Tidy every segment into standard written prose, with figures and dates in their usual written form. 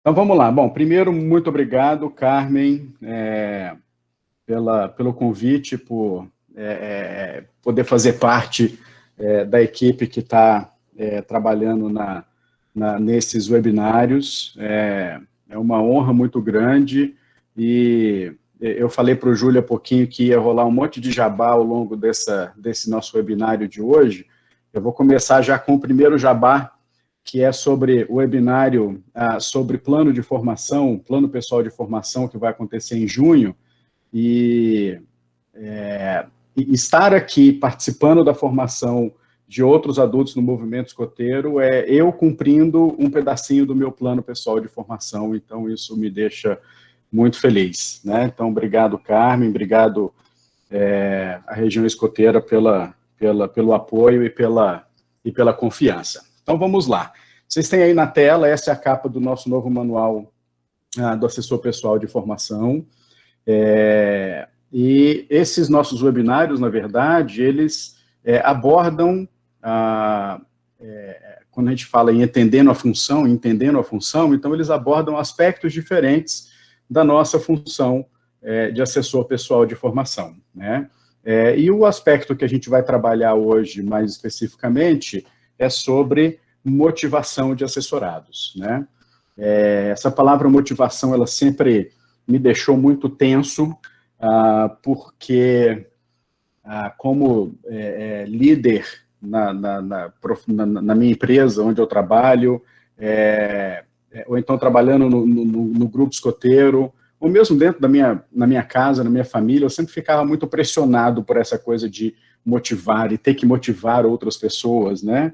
Então, vamos lá. Bom, primeiro, muito obrigado, Carmen, pelo convite, por poder fazer parte da equipe que está trabalhando nesses webinários. É uma honra muito grande e eu falei para o Júlio há pouquinho que ia rolar um monte de jabá ao longo desse nosso webinário de hoje. Eu vou começar já com o primeiro jabá, que é sobre o webinário sobre plano de formação, plano pessoal de formação, que vai acontecer em junho, e estar aqui participando da formação de outros adultos no movimento escoteiro é eu cumprindo um pedacinho do meu plano pessoal de formação, então isso me deixa muito feliz, né? Então, obrigado, Carmen, obrigado à região escoteira pelo apoio e pela confiança. Então, vamos lá. Vocês têm aí na tela, essa é a capa do nosso novo manual do assessor pessoal de formação. E esses nossos webinários, na verdade, eles abordam, quando a gente fala em entendendo a função, então eles abordam aspectos diferentes da nossa função de assessor pessoal de formação, né? E o aspecto que a gente vai trabalhar hoje, mais especificamente, é sobre motivação de assessorados, né? Essa palavra motivação, ela sempre me deixou muito tenso, porque, como líder na minha empresa, onde eu trabalho, ou então trabalhando no grupo escoteiro, ou mesmo dentro na minha casa, na minha família, eu sempre ficava muito pressionado por essa coisa de motivar e ter que motivar outras pessoas, né?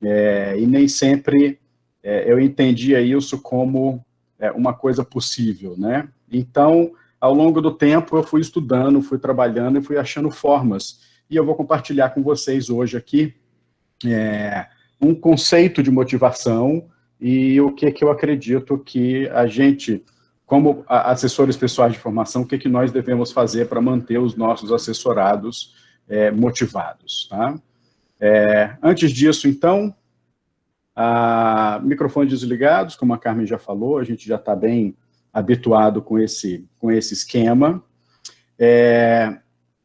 E nem sempre eu entendia isso como uma coisa possível, né? Então, ao longo do tempo, eu fui estudando, fui trabalhando e fui achando formas. E eu vou compartilhar com vocês hoje aqui um conceito de motivação e o que eu acredito que a gente, como assessores pessoais de formação, o que nós devemos fazer para manter os nossos assessorados motivados, tá? Antes disso, então, microfones desligados, como a Carmen já falou, a gente já está bem habituado com esse esquema.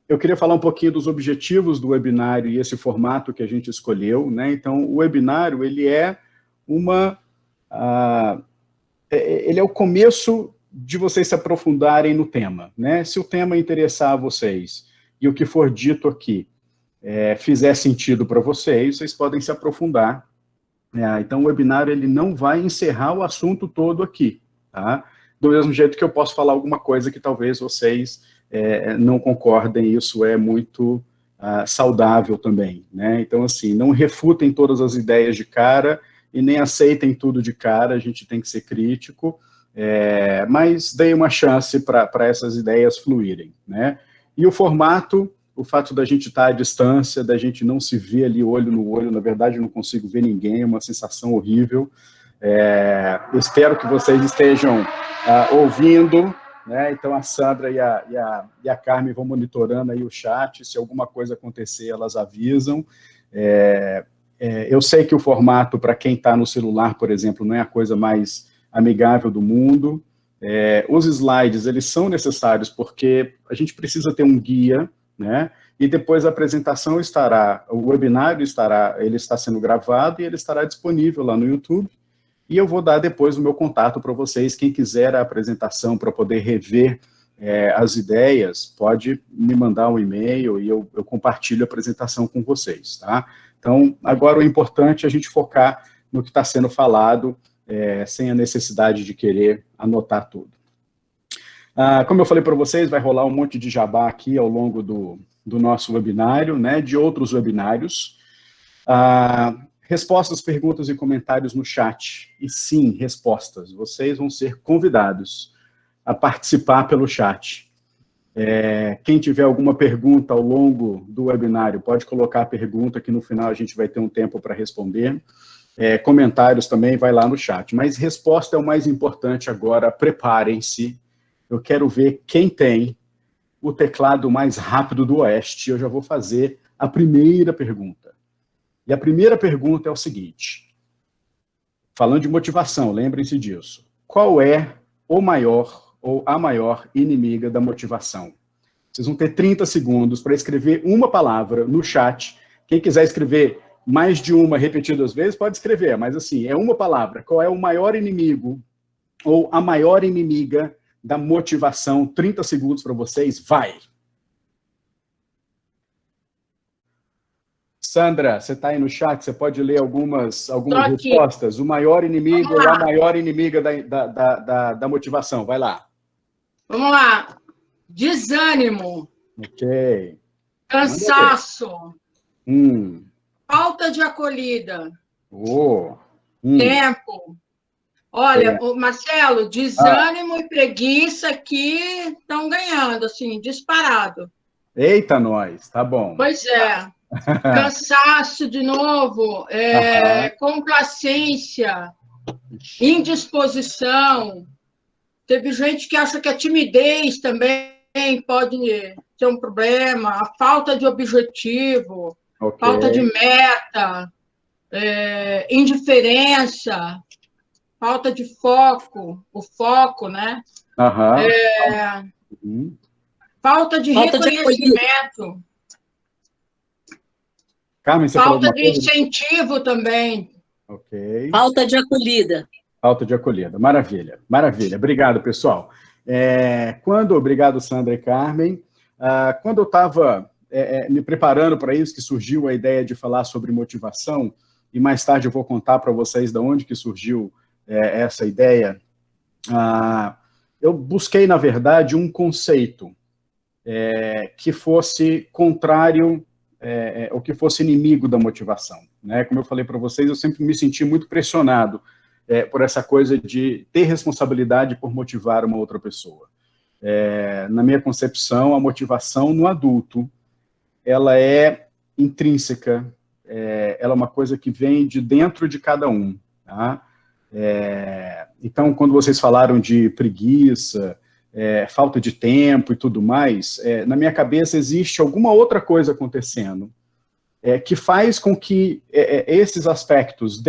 Eu queria falar um pouquinho dos objetivos do webinário e esse formato que a gente escolheu, né? Então, o webinário, ele é ele é o começo de vocês se aprofundarem no tema, né? Se o tema interessar a vocês e o que for dito aqui fizer sentido para vocês, vocês podem se aprofundar. Então, o webinário ele não vai encerrar o assunto todo aqui, tá? Do mesmo jeito que eu posso falar alguma coisa que talvez vocês não concordem, isso é muito saudável também, né? Então, assim, não refutem todas as ideias de cara e nem aceitem tudo de cara, a gente tem que ser crítico, mas deem uma chance para essas ideias fluírem, né? E o formato, o fato da gente estar à distância, da gente não se ver ali olho no olho, na verdade eu não consigo ver ninguém, é uma sensação horrível. Espero que vocês estejam ouvindo, né? Então a Sandra e a Carmen vão monitorando aí o chat, se alguma coisa acontecer, elas avisam. Eu sei que o formato, para quem está no celular, por exemplo, não é a coisa mais amigável do mundo. Os slides, eles são necessários porque a gente precisa ter um guia, né? E depois a apresentação o webinário ele está sendo gravado e ele estará disponível lá no YouTube. E eu vou dar depois o meu contato para vocês, quem quiser a apresentação para poder rever as ideias, pode me mandar um e-mail e eu compartilho a apresentação com vocês, tá? Então, agora o importante é a gente focar no que está sendo falado, sem a necessidade de querer anotar tudo. Como eu falei para vocês, vai rolar um monte de jabá aqui ao longo do nosso webinário, né, de outros webinários. Respostas, perguntas e comentários no chat. E sim, respostas. Vocês vão ser convidados a participar pelo chat. Quem tiver alguma pergunta ao longo do webinário, pode colocar a pergunta, que no final a gente vai ter um tempo para responder. Comentários também, vai lá no chat. Mas resposta é o mais importante agora, preparem-se. Eu quero ver quem tem o teclado mais rápido do Oeste. Eu já vou fazer a primeira pergunta. E a primeira pergunta é o seguinte. Falando de motivação, lembrem-se disso. qual é o maior ou a maior inimiga da motivação? Vocês vão ter 30 segundos para escrever uma palavra no chat. Quem quiser escrever mais de uma repetidas vezes, pode escrever, mas assim, é uma palavra. Qual é o maior inimigo ou a maior inimiga da motivação? 30 segundos para vocês, vai! Sandra, você está aí no chat, você pode ler algumas respostas? O maior inimigo ou a maior inimiga da motivação? Vai lá. Vamos lá. Desânimo. Ok. Cansaço. Falta de acolhida. Tempo. Olha, Marcelo, desânimo e preguiça aqui estão ganhando, assim, disparado. Eita, nós, tá bom. Pois é. Cansaço de novo, complacência, indisposição. Teve gente que acha que a timidez também pode ter um problema, a falta de objetivo, falta de meta, indiferença, falta de foco, o foco, né? Falta de reconhecimento. Carmen, você falta de incentivo também. Ok. Falta de acolhida. Falta de acolhida. Maravilha, maravilha. Obrigado, pessoal. Obrigado, Sandra e Carmen. Quando eu estava me preparando para isso, que surgiu a ideia de falar sobre motivação, e mais tarde eu vou contar para vocês de onde que surgiu essa ideia, eu busquei, na verdade, um conceito que fosse contrário ou que fosse inimigo da motivação, né? Como eu falei para vocês, eu sempre me senti muito pressionado por essa coisa de ter responsabilidade por motivar uma outra pessoa. Na minha concepção, a motivação no adulto, ela é intrínseca, ela é uma coisa que vem de dentro de cada um, tá? Então, quando vocês falaram de preguiça, falta de tempo e tudo mais, na minha cabeça existe alguma outra coisa acontecendo que faz com que esses aspectos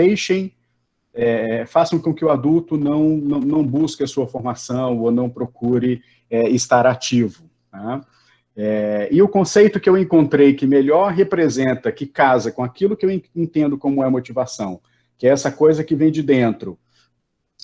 façam com que o adulto não busque a sua formação ou não procure estar ativo. Tá? E o conceito que eu encontrei que melhor representa, que casa com aquilo que eu entendo como é motivação, que é essa coisa que vem de dentro,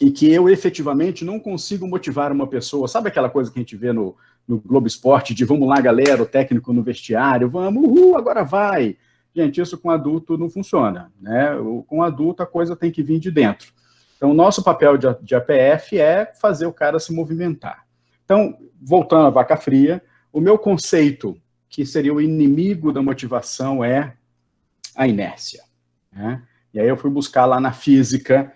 e que eu efetivamente não consigo motivar uma pessoa. Sabe aquela coisa que a gente vê no Globo Esporte, de vamos lá, galera, o técnico no vestiário, vamos, agora vai. Gente, isso com adulto não funciona, né? Com adulto a coisa tem que vir de dentro. Então, o nosso papel de APF é fazer o cara se movimentar. Então, voltando à vaca fria, o meu conceito, que seria o inimigo da motivação, é a inércia, né? E aí eu fui buscar lá na física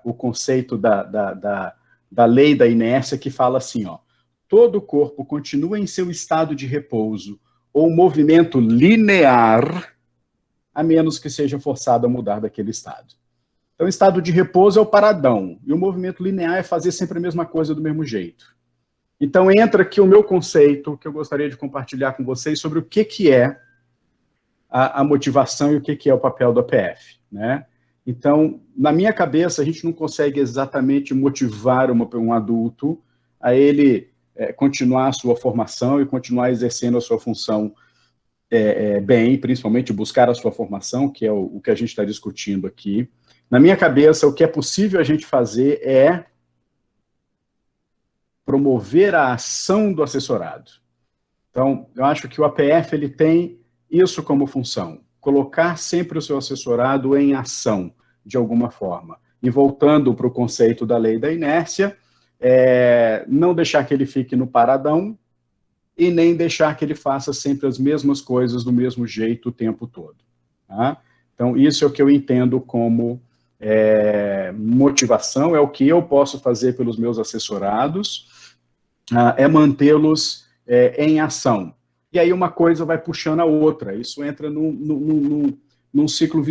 o conceito da lei da inércia, que fala assim, ó, todo o corpo continua em seu estado de repouso ou movimento linear, a menos que seja forçado a mudar daquele estado. Então, o estado de repouso é o paradão, e o movimento linear é fazer sempre a mesma coisa do mesmo jeito. Então, entra aqui o meu conceito, que eu gostaria de compartilhar com vocês, sobre o que é a motivação e o que é o papel do APF, né? Então, na minha cabeça, a gente não consegue exatamente motivar um adulto a ele continuar a sua formação e continuar exercendo a sua função bem, principalmente buscar a sua formação, que é o que a gente está discutindo aqui. Na minha cabeça, o que é possível a gente fazer é promover a ação do assessorado. Então, eu acho que o APF ele tem isso como função, colocar sempre o seu assessorado em ação, de alguma forma. E voltando para o conceito da lei da inércia, não deixar que ele fique no paradão e nem deixar que ele faça sempre as mesmas coisas do mesmo jeito o tempo todo. Tá? Então, isso é o que eu entendo como motivação, é o que eu posso fazer pelos meus assessorados, é mantê-los em ação. E aí uma coisa vai puxando a outra, isso entra num ciclo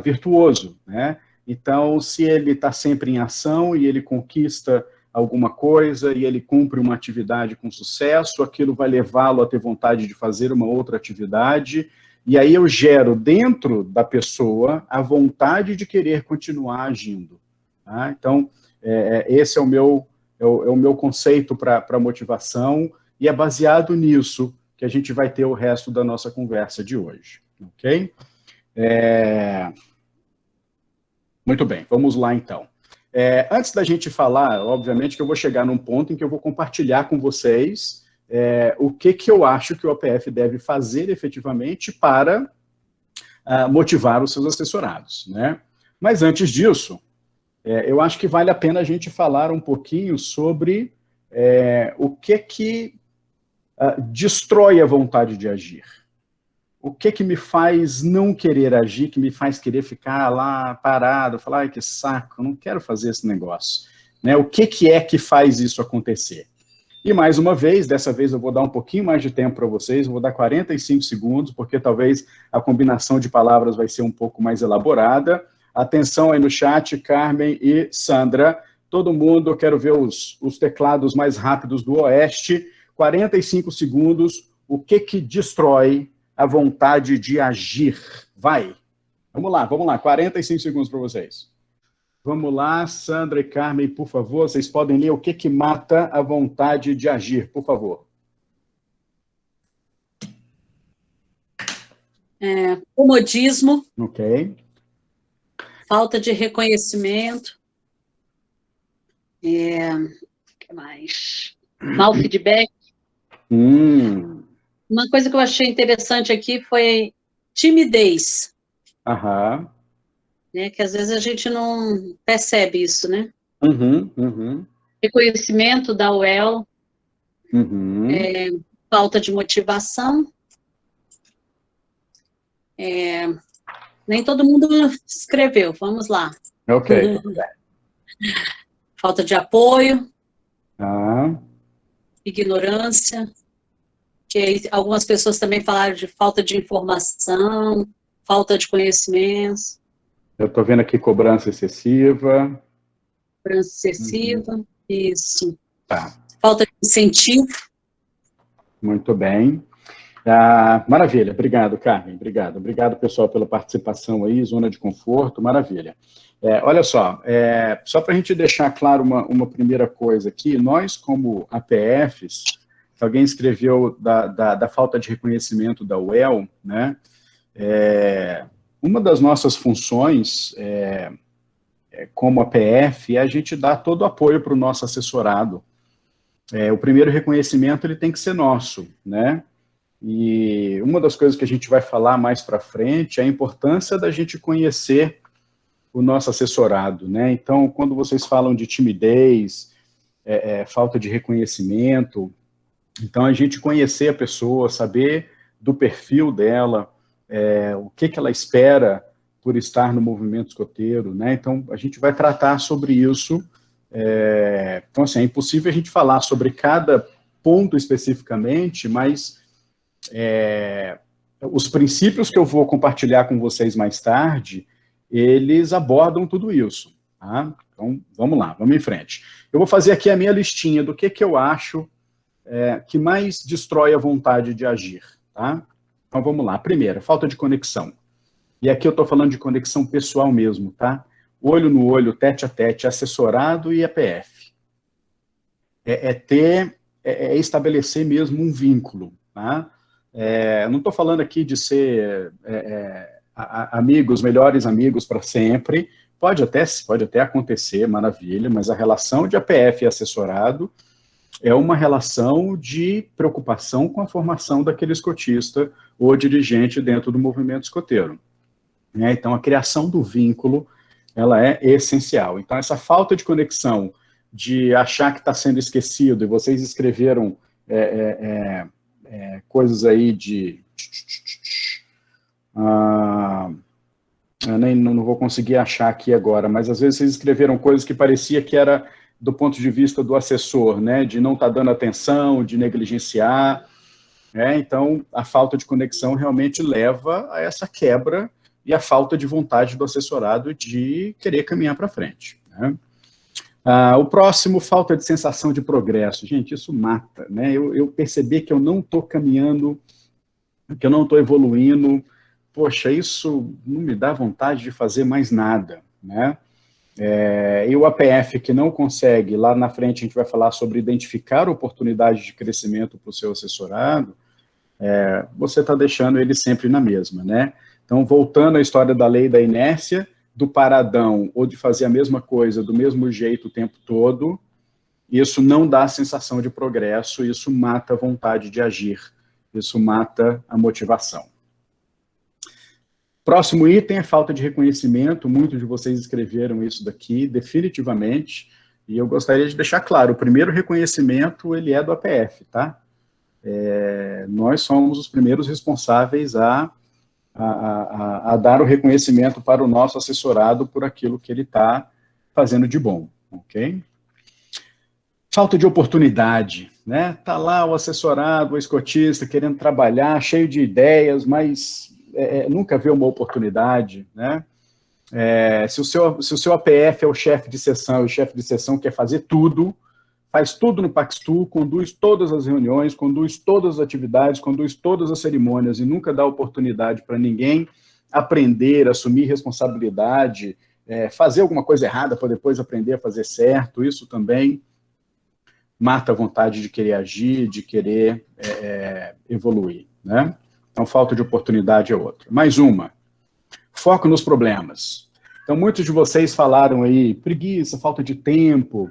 virtuoso, né? Então, se ele está sempre em ação e ele conquista alguma coisa e ele cumpre uma atividade com sucesso, aquilo vai levá-lo a ter vontade de fazer uma outra atividade, e aí eu gero dentro da pessoa a vontade de querer continuar agindo. Tá? Então, esse é o meu conceito para motivação, e é baseado nisso que a gente vai ter o resto da nossa conversa de hoje, ok? Muito bem, vamos lá então. Antes da gente falar, obviamente que eu vou chegar num ponto em que eu vou compartilhar com vocês o que eu acho que o OPF deve fazer efetivamente para motivar os seus assessorados, né? Mas antes disso, eu acho que vale a pena a gente falar um pouquinho sobre o que destrói a vontade de agir. O que me faz não querer agir, que me faz querer ficar lá parado, falar, ai, que saco, eu não quero fazer esse negócio. Né? O que é que faz isso acontecer? E mais uma vez, dessa vez eu vou dar um pouquinho mais de tempo para vocês, eu vou dar 45 segundos, porque talvez a combinação de palavras vai ser um pouco mais elaborada. Atenção aí no chat, Carmen e Sandra. Todo mundo, eu quero ver os teclados mais rápidos do Oeste. 45 segundos, o que destrói a vontade de agir? Vai. Vamos lá, 45 segundos para vocês. Vamos lá, Sandra e Carmen, por favor, vocês podem ler o que mata a vontade de agir, por favor. Comodismo. Ok. Falta de reconhecimento. O que mais? Mau feedback. Uma coisa que eu achei interessante aqui foi timidez. Aham. Né, que às vezes a gente não percebe isso, né? Uhum. Reconhecimento da UEL. Falta de motivação. Nem todo mundo escreveu, vamos lá. Ok. Falta de apoio. Ignorância. Que algumas pessoas também falaram de falta de informação, falta de conhecimentos. Eu estou vendo aqui cobrança excessiva. Cobrança excessiva, isso. Tá. Falta de incentivo. Muito bem. Maravilha, obrigado, Carmen, obrigado. Obrigado, pessoal, pela participação aí, zona de conforto, maravilha. Olha só, só para a gente deixar claro uma primeira coisa aqui, nós como APFs, alguém escreveu da falta de reconhecimento da UEL, né? Uma das nossas funções como APF é a gente dar todo o apoio para o nosso assessorado. O primeiro reconhecimento ele tem que ser nosso, né? E uma das coisas que a gente vai falar mais para frente é a importância da gente conhecer o nosso assessorado, né? Então, quando vocês falam de timidez, falta de reconhecimento, então a gente conhecer a pessoa, saber do perfil dela, o que ela espera por estar no movimento escoteiro, né? Então, a gente vai tratar sobre isso. Então, assim, é impossível a gente falar sobre cada ponto especificamente, mas os princípios que eu vou compartilhar com vocês mais tarde, eles abordam tudo isso, tá? Então, vamos lá, vamos em frente. Eu vou fazer aqui a minha listinha do que eu acho que mais destrói a vontade de agir, tá? Então, vamos lá. Primeiro, falta de conexão. E aqui eu estou falando de conexão pessoal mesmo, tá? Olho no olho, tete a tete, assessorado e APF. Estabelecer mesmo um vínculo, tá? Não estou falando aqui de ser amigos, melhores amigos para sempre. Pode até acontecer, maravilha, mas a relação de APF e assessorado é uma relação de preocupação com a formação daquele escotista ou dirigente dentro do movimento escoteiro. Então, a criação do vínculo, ela é essencial. Então, essa falta de conexão, de achar que está sendo esquecido, e vocês escreveram coisas aí de... eu não vou conseguir achar aqui agora, mas às vezes vocês escreveram coisas que parecia que era do ponto de vista do assessor, né, de não estar dando atenção, de negligenciar. Então, a falta de conexão realmente leva a essa quebra e a falta de vontade do assessorado de querer caminhar para frente, né? O próximo, falta de sensação de progresso. Gente, isso mata, né? Eu percebi que eu não estou caminhando, que eu não estou evoluindo, poxa, isso não me dá vontade de fazer mais nada, né? E o APF que não consegue, lá na frente a gente vai falar sobre identificar oportunidades de crescimento para o seu assessorado, você está deixando ele sempre na mesma, né? Então, voltando à história da lei da inércia, do paradão, ou de fazer a mesma coisa do mesmo jeito o tempo todo, isso não dá sensação de progresso, isso mata a vontade de agir, isso mata a motivação. Próximo item é falta de reconhecimento, muitos de vocês escreveram isso daqui, definitivamente, e eu gostaria de deixar claro, o primeiro reconhecimento, ele é do APF, tá? Nós somos os primeiros responsáveis a dar o reconhecimento para o nosso assessorado por aquilo que ele está fazendo de bom, ok? Falta de oportunidade, né? Tá lá o assessorado, o escotista, querendo trabalhar, cheio de ideias, mas nunca vê uma oportunidade, né? Se o seu APF é o chefe de seção, e o chefe de seção quer fazer tudo, faz tudo no Paxtu, conduz todas as reuniões, conduz todas as atividades, conduz todas as cerimônias e nunca dá oportunidade para ninguém aprender, assumir responsabilidade, fazer alguma coisa errada para depois aprender a fazer certo, isso também mata a vontade de querer agir, de querer evoluir, né? Então, falta de oportunidade é outra. Mais uma, foco nos problemas. Então, muitos de vocês falaram aí, preguiça, falta de tempo,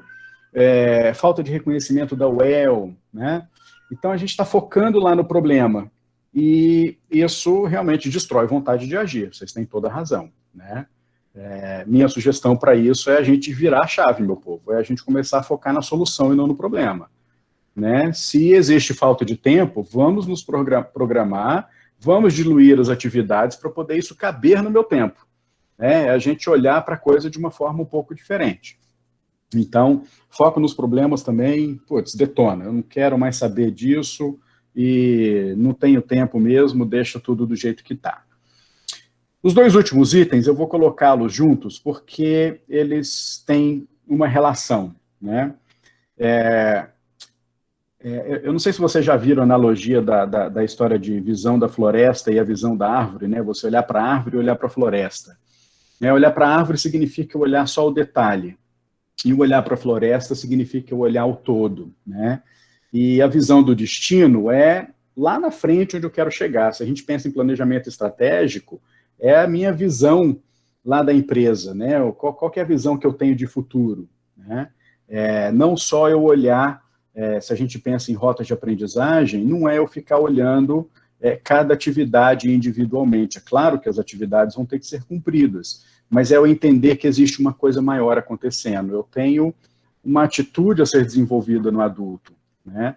falta de reconhecimento da UEL, né? Então, a gente está focando lá no problema, e isso realmente destrói vontade de agir, vocês têm toda a razão, né? Minha sugestão para isso é a gente virar a chave, meu povo, é a gente começar a focar na solução e não no problema, né? Se existe falta de tempo, vamos nos programar, vamos diluir as atividades para poder isso caber no meu tempo, né? A gente olhar para a coisa de uma forma um pouco diferente. Então, foco nos problemas também, putz, detona, eu não quero mais saber disso e não tenho tempo mesmo, deixa tudo do jeito que está. Os dois últimos itens, eu vou colocá-los juntos, porque eles têm uma relação, né? Eu não sei se vocês já viram a analogia da história de visão da floresta e a visão da árvore, né? Você olhar para a árvore e olhar para a floresta. Olhar para a árvore significa olhar só o detalhe, e olhar para a floresta significa olhar o todo, né? E a visão do destino é lá na frente onde eu quero chegar. Se a gente pensa em planejamento estratégico, é a minha visão lá da empresa, né? Qual que é a visão que eu tenho de futuro, né? Não só eu olhar, se a gente pensa em rotas de aprendizagem, não é eu ficar olhando cada atividade individualmente. É claro que as atividades vão ter que ser cumpridas, mas é eu entender que existe uma coisa maior acontecendo. Eu tenho uma atitude a ser desenvolvida no adulto, né?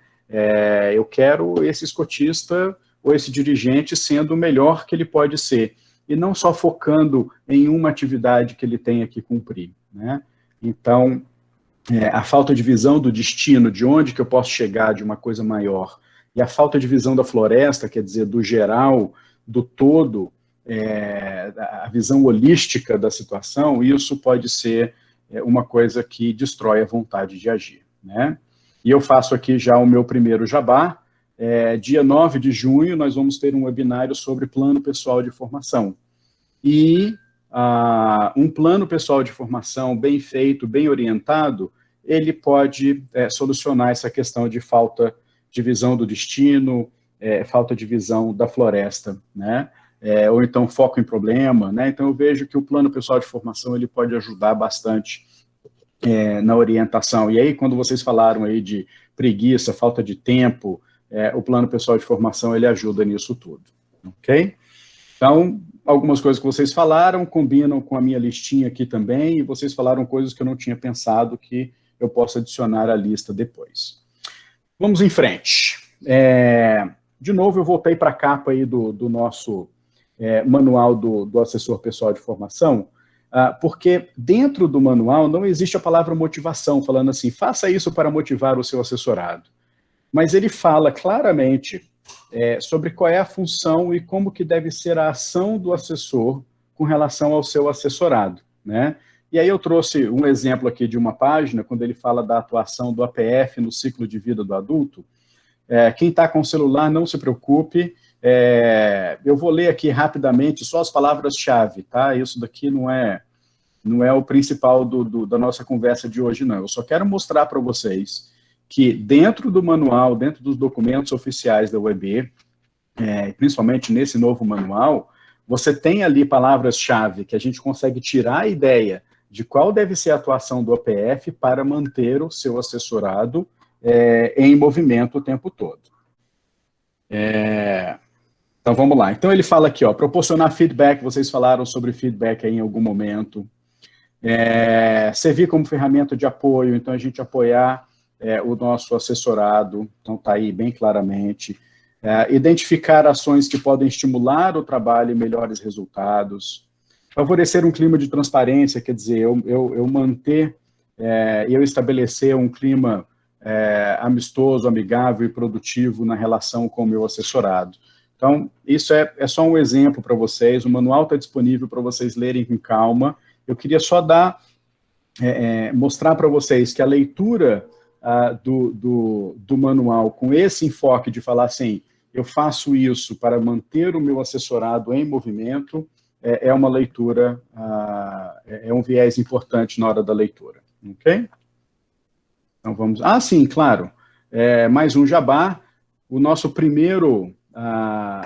Eu quero esse escotista ou esse dirigente sendo o melhor que ele pode ser, e não só focando em uma atividade que ele tenha que cumprir, né? Então, a falta de visão do destino, de onde que eu posso chegar, de uma coisa maior, e a falta de visão da floresta, quer dizer, do geral, do todo, a visão holística da situação, isso pode ser uma coisa que destrói a vontade de agir, né? E eu faço aqui já o meu primeiro jabá. Dia 9 de junho, nós vamos ter um webinário sobre plano pessoal de formação. E um plano pessoal de formação bem feito, bem orientado, ele pode solucionar essa questão de falta de visão do destino, falta de visão da floresta, né? Ou então foco em problema, né? Então eu vejo que o plano pessoal de formação ele pode ajudar bastante na orientação. E aí, quando vocês falaram aí de preguiça, falta de tempo, o plano pessoal de formação, ele ajuda nisso tudo, ok? Então, algumas coisas que vocês falaram combinam com a minha listinha aqui também, e vocês falaram coisas que eu não tinha pensado que eu posso adicionar à lista depois. Vamos em frente. De novo, eu voltei para a capa aí do nosso manual do assessor pessoal de formação, porque dentro do manual não existe a palavra motivação, falando assim, faça isso para motivar o seu assessorado. Mas ele fala claramente sobre qual é a função e como que deve ser a ação do assessor com relação ao seu assessorado, né? E aí eu trouxe um exemplo aqui de uma página, quando ele fala da atuação do APF no ciclo de vida do adulto. Quem está com o celular, não se preocupe, eu vou ler aqui rapidamente só as palavras-chave, tá? Isso daqui não é não é o principal da nossa conversa de hoje, não. Eu só quero mostrar para vocês que dentro do manual, dentro dos documentos oficiais da UEB, principalmente nesse novo manual, você tem ali palavras-chave que a gente consegue tirar a ideia de qual deve ser a atuação do APF para manter o seu assessorado em movimento o tempo todo. Então, vamos lá. Então, ele fala aqui, ó, proporcionar feedback, vocês falaram sobre feedback aí em algum momento. Servir como ferramenta de apoio, então a gente apoiar o nosso assessorado, então está aí bem claramente. Identificar ações que podem estimular o trabalho e melhores resultados. Favorecer um clima de transparência, quer dizer, eu manter, eu estabelecer um clima amistoso, amigável e produtivo na relação com o meu assessorado. Então, isso é só um exemplo para vocês, o manual está disponível para vocês lerem com calma. Eu queria só mostrar para vocês que a leitura do manual com esse enfoque de falar assim, eu faço isso para manter o meu assessorado em movimento, é uma leitura, é um viés importante na hora da leitura, ok? Então vamos... sim, claro, mais um jabá, o nosso primeiro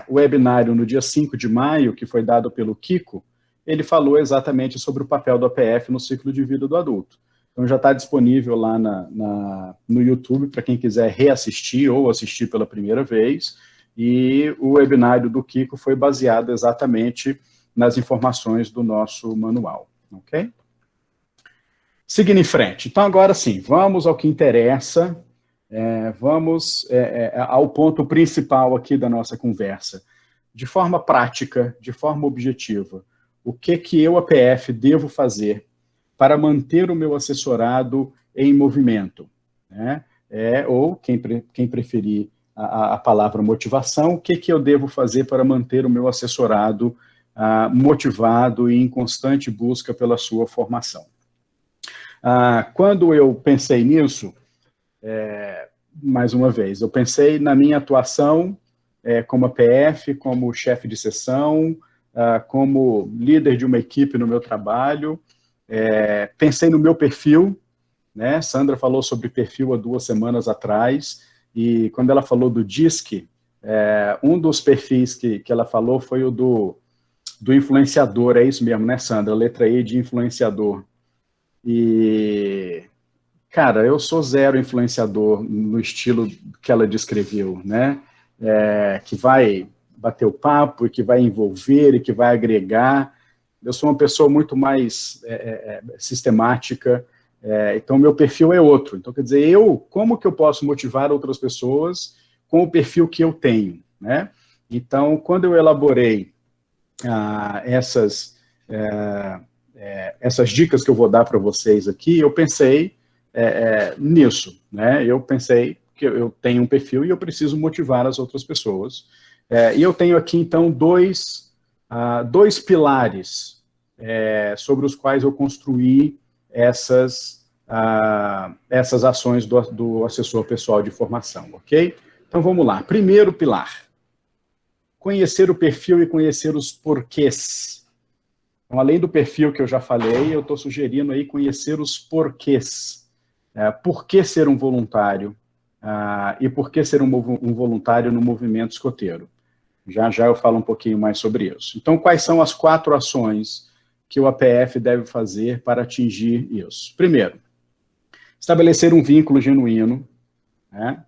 webinário no dia 5 de maio, que foi dado pelo Kiko, ele falou exatamente sobre o papel do APF no ciclo de vida do adulto. Então já está disponível lá no YouTube para quem quiser reassistir ou assistir pela primeira vez, e o webinário do Kiko foi baseado exatamente nas informações do nosso manual, ok? Seguindo em frente. Então agora sim, vamos ao que interessa, vamos ao ponto principal aqui da nossa conversa. De forma prática, de forma objetiva, o que eu, APF, devo fazer para manter o meu assessorado em movimento, né? Ou, quem preferir a palavra motivação, o que eu devo fazer para manter o meu assessorado motivado e em constante busca pela sua formação. Quando eu pensei nisso, mais uma vez, eu pensei na minha atuação como APF, como chefe de seção, como líder de uma equipe no meu trabalho, pensei no meu perfil, né? Sandra falou sobre perfil há 2 semanas atrás, e quando ela falou do DISC, um dos perfis que ela falou foi o do influenciador, é isso mesmo, né, Sandra? Letra E de influenciador. E, cara, eu sou zero influenciador no estilo que ela descreveu, né? Que vai bater o papo, e que vai envolver, e que vai agregar. Eu sou uma pessoa muito mais sistemática, então meu perfil é outro. Então, quer dizer, como que eu posso motivar outras pessoas com o perfil que eu tenho, né? Então, quando eu elaborei essas dicas que eu vou dar para vocês aqui, eu pensei nisso, né? Eu pensei que eu tenho um perfil e eu preciso motivar as outras pessoas. E eu tenho aqui, então, dois pilares sobre os quais eu construí essas ações do assessor pessoal de formação, ok? Então, vamos lá. Primeiro pilar. Conhecer o perfil e conhecer os porquês. Então, além do perfil que eu já falei, eu estou sugerindo aí conhecer os porquês. Por que ser um voluntário? E por que ser um voluntário no movimento escoteiro? Já eu falo um pouquinho mais sobre isso. Então, quais são as 4 ações que o APF deve fazer para atingir isso? Primeiro, estabelecer um vínculo genuíno, né?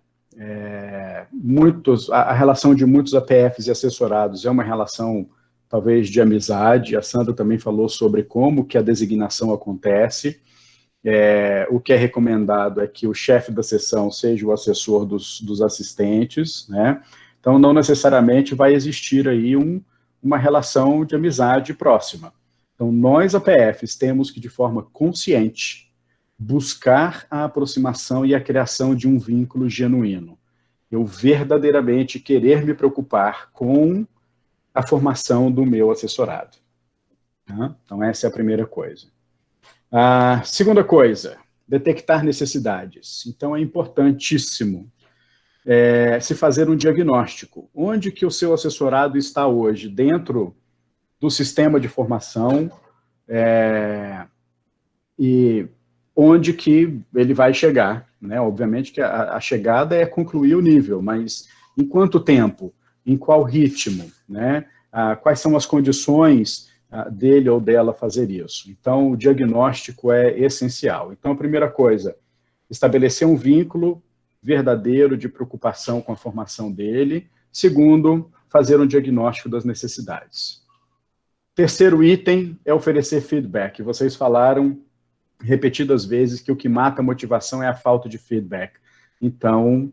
A relação de muitos APFs e assessorados é uma relação, talvez, de amizade. A Sandra também falou sobre como que a designação acontece. O que é recomendado é que o chefe da seção seja o assessor dos assistentes, né? Então, não necessariamente vai existir aí uma relação de amizade próxima. Então, nós, APFs, temos que, de forma consciente, buscar a aproximação e a criação de um vínculo genuíno. Eu verdadeiramente querer me preocupar com a formação do meu assessorado. Tá? Então, essa é a primeira coisa. A segunda coisa, detectar necessidades. Então, é importantíssimo se fazer um diagnóstico. Onde que o seu assessorado está hoje? Dentro do sistema de formação, e onde que ele vai chegar, né? Obviamente que a chegada é concluir o nível, mas em quanto tempo? Em qual ritmo, né? Quais são as condições dele ou dela fazer isso? Então, o diagnóstico é essencial. Então, a primeira coisa, estabelecer um vínculo verdadeiro de preocupação com a formação dele. Segundo, fazer um diagnóstico das necessidades. Terceiro item é oferecer feedback. Vocês falaram repetidas vezes que o que mata a motivação é a falta de feedback. Então,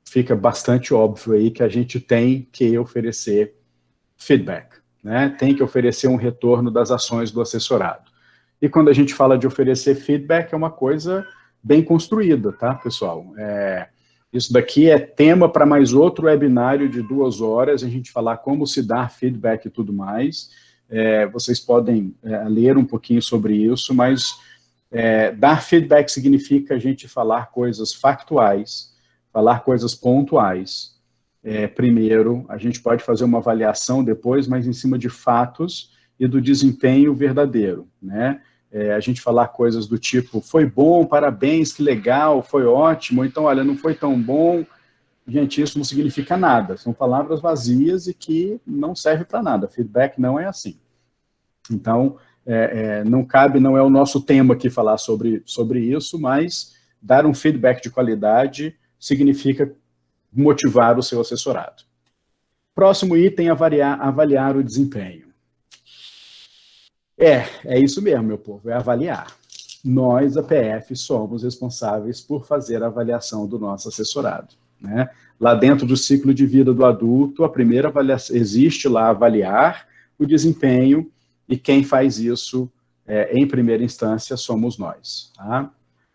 fica bastante óbvio aí que a gente tem que oferecer feedback, né? Tem que oferecer um retorno das ações do assessorado. E quando a gente fala de oferecer feedback, é uma coisa bem construída, tá, pessoal? Isso daqui é tema para mais outro webinário de 2 horas, a gente falar como se dar feedback e tudo mais. Vocês podem ler um pouquinho sobre isso, mas dar feedback significa a gente falar coisas factuais, falar coisas pontuais. Primeiro, a gente pode fazer uma avaliação depois, mas em cima de fatos e do desempenho verdadeiro, né? A gente falar coisas do tipo, foi bom, parabéns, que legal, foi ótimo, então, olha, não foi tão bom. Gente, isso não significa nada, são palavras vazias e que não servem para nada. Feedback não é assim. Então, não cabe, não é o nosso tema aqui falar sobre isso, mas dar um feedback de qualidade significa motivar o seu assessorado. Próximo item, avaliar o desempenho. É isso mesmo, meu povo, é avaliar. Nós, a PF, somos responsáveis por fazer a avaliação do nosso assessorado, né? Lá dentro do ciclo de vida do adulto, a primeira avaliação, existe lá avaliar o desempenho, e quem faz isso, em primeira instância, somos nós, tá?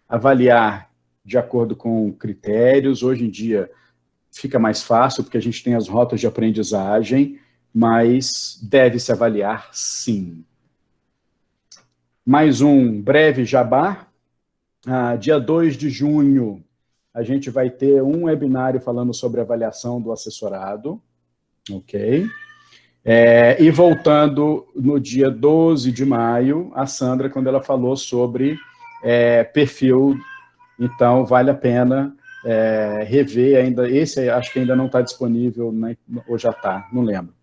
Avaliar de acordo com critérios, hoje em dia fica mais fácil, porque a gente tem as rotas de aprendizagem, mas deve-se avaliar sim. Mais um breve jabá. Dia 2 de junho, a gente vai ter um webinário falando sobre avaliação do assessorado, ok? E voltando no dia 12 de maio, a Sandra, quando ela falou sobre perfil, então vale a pena rever ainda. Esse acho que ainda não está disponível, né? Ou já está, não lembro.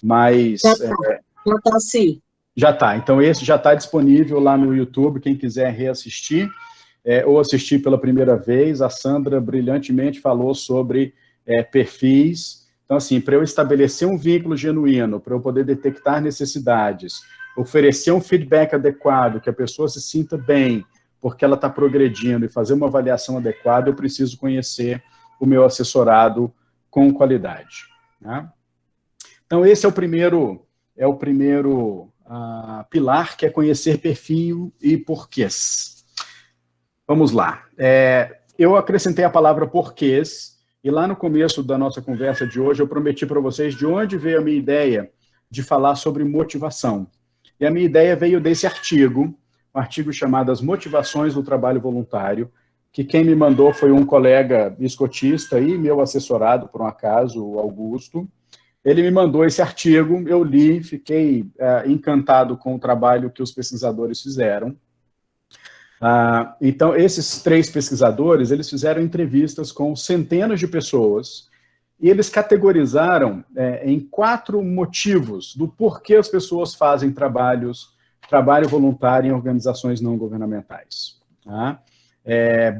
Mas... Já está sim. Já está. Então, esse já está disponível lá no YouTube, quem quiser reassistir ou assistir pela primeira vez. A Sandra brilhantemente falou sobre perfis. Então, assim, para eu estabelecer um vínculo genuíno, para eu poder detectar necessidades, oferecer um feedback adequado, que a pessoa se sinta bem, porque ela está progredindo, e fazer uma avaliação adequada, eu preciso conhecer o meu assessorado com qualidade, né? Então, esse é o primeiro pilar, que é conhecer perfil e porquês. Vamos lá. Eu acrescentei a palavra porquês, e lá no começo da nossa conversa de hoje, eu prometi para vocês de onde veio a minha ideia de falar sobre motivação. E a minha ideia veio desse artigo, um artigo chamado As Motivações do Trabalho Voluntário, que quem me mandou foi um colega escotista e meu assessorado, por um acaso, o Augusto. Ele me mandou esse artigo, eu li, fiquei encantado com o trabalho que os pesquisadores fizeram. Então, esses 3 pesquisadores, eles fizeram entrevistas com centenas de pessoas, e eles categorizaram em 4 motivos do porquê as pessoas fazem trabalho voluntário em organizações não governamentais. Tá?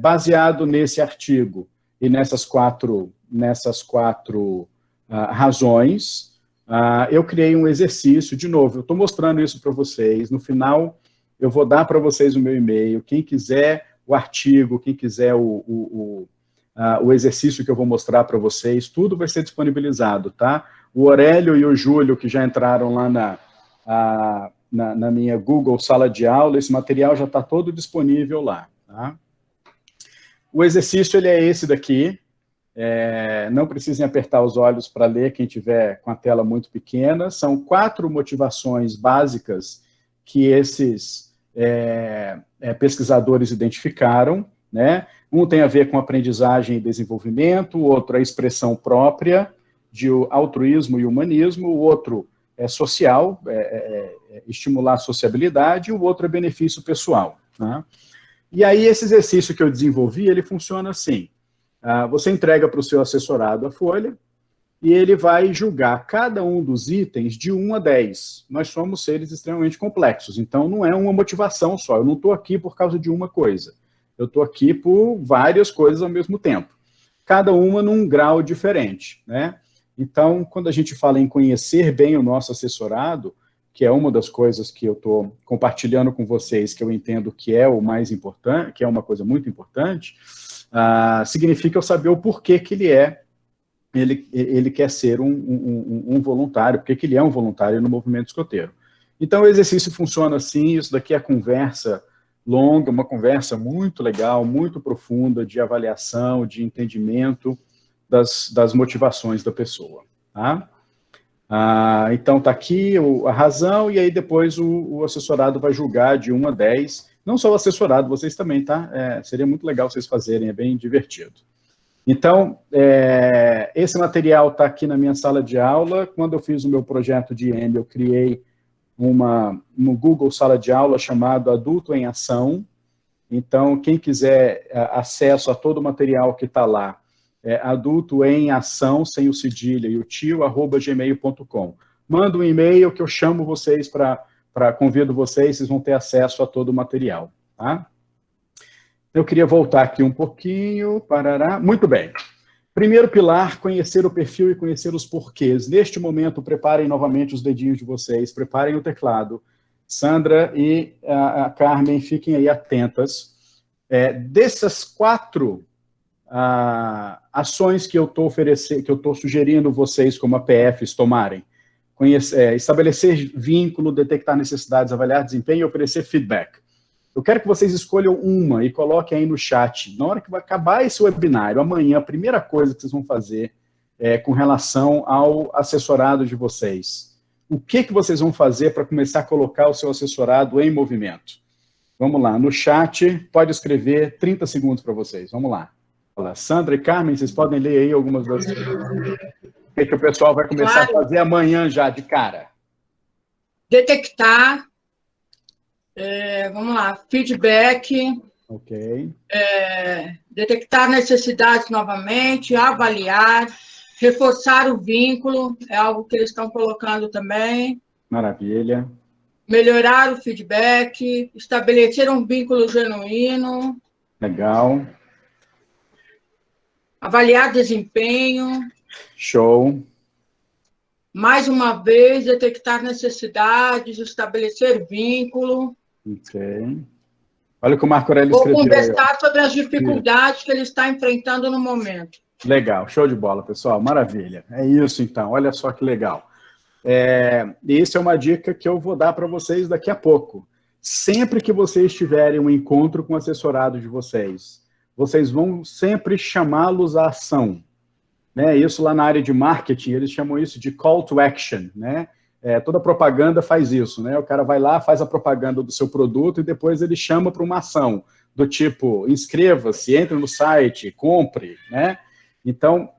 Baseado nesse artigo e nessas quatro razões, eu criei um exercício, de novo, eu estou mostrando isso para vocês, no final eu vou dar para vocês o meu e-mail, quem quiser o artigo, quem quiser o exercício que eu vou mostrar para vocês, tudo vai ser disponibilizado, tá? O Aurélio e o Júlio, que já entraram lá na minha Google Sala de Aula, esse material já está todo disponível lá, tá? O exercício, ele é esse daqui. Não precisem apertar os olhos para ler, quem tiver com a tela muito pequena. São 4 motivações básicas que esses pesquisadores identificaram, né? Um tem a ver com aprendizagem e desenvolvimento, o outro é a expressão própria de altruísmo e humanismo, o outro é social, estimular a sociabilidade, e o outro é benefício pessoal. né? E aí, esse exercício que eu desenvolvi, ele funciona assim. Você entrega para o seu assessorado a folha e ele vai julgar cada um dos itens de 1 a 10. Nós somos seres extremamente complexos, então não é uma motivação só. Eu não estou aqui por causa de uma coisa. Eu estou aqui por várias coisas ao mesmo tempo. Cada uma num grau diferente, né? Então, quando a gente fala em conhecer bem o nosso assessorado, que é uma das coisas que eu estou compartilhando com vocês, que eu entendo que é o mais importante, que é uma coisa muito importante, significa eu saber o porquê que ele quer ser um voluntário, porque que ele é um voluntário no movimento escoteiro. Então, o exercício funciona assim, isso daqui é conversa longa, uma conversa muito legal, muito profunda, de avaliação, de entendimento das motivações da pessoa, tá? Então, está aqui a razão, e aí depois o assessorado vai julgar de 1 a 10. Não só o assessorado, vocês também, tá? Seria muito legal vocês fazerem, é bem divertido. Então, esse material está aqui na minha sala de aula. Quando eu fiz o meu projeto de EM, eu criei no Google Sala de Aula chamado Adulto em Ação. Então, quem quiser acesso a todo o material que está lá, adulto em ação, sem o cedilha e o tio, @gmail.com. Manda um e-mail que eu chamo vocês convido vocês vão ter acesso a todo o material, tá? Eu queria voltar aqui um pouquinho, parará. Muito bem. Primeiro pilar, conhecer o perfil e conhecer os porquês. Neste momento, preparem novamente os dedinhos de vocês, preparem o teclado. Sandra e a Carmen, fiquem aí atentas. Dessas 4 ações que eu estou oferecendo, que eu estou sugerindo vocês como APFs tomarem. Estabelecer vínculo, detectar necessidades, avaliar desempenho e oferecer feedback. Eu quero que vocês escolham uma e coloquem aí no chat. Na hora que vai acabar esse webinário, amanhã, a primeira coisa que vocês vão fazer com relação ao assessorado de vocês. O que vocês vão fazer para começar a colocar o seu assessorado em movimento? Vamos lá, no chat, pode escrever 30 segundos para vocês. Vamos lá. Sandra e Carmen, vocês podem ler aí algumas das... O que o pessoal vai começar a fazer amanhã já, de cara? Detectar, vamos lá, feedback, ok. Detectar necessidades novamente, avaliar, reforçar o vínculo, é algo que eles estão colocando também. Maravilha. Melhorar o feedback, estabelecer um vínculo genuíno. Legal. Avaliar desempenho. Show. Mais uma vez, detectar necessidades, estabelecer vínculo. Ok. Olha o que o Marco Aurélio escreveu. Ou conversar sobre as dificuldades que ele está enfrentando no momento. Legal, show de bola, pessoal. Maravilha. É isso, então. Olha só que legal. Essa é uma dica que eu vou dar para vocês daqui a pouco. Sempre que vocês tiverem um encontro com o assessorado de vocês vão sempre chamá-los à ação. Né? Isso lá na área de marketing, eles chamam isso de call to action. Né? Toda propaganda faz isso. Né? O cara vai lá, faz a propaganda do seu produto e depois ele chama para uma ação, do tipo, inscreva-se, entre no site, compre. Né? Então,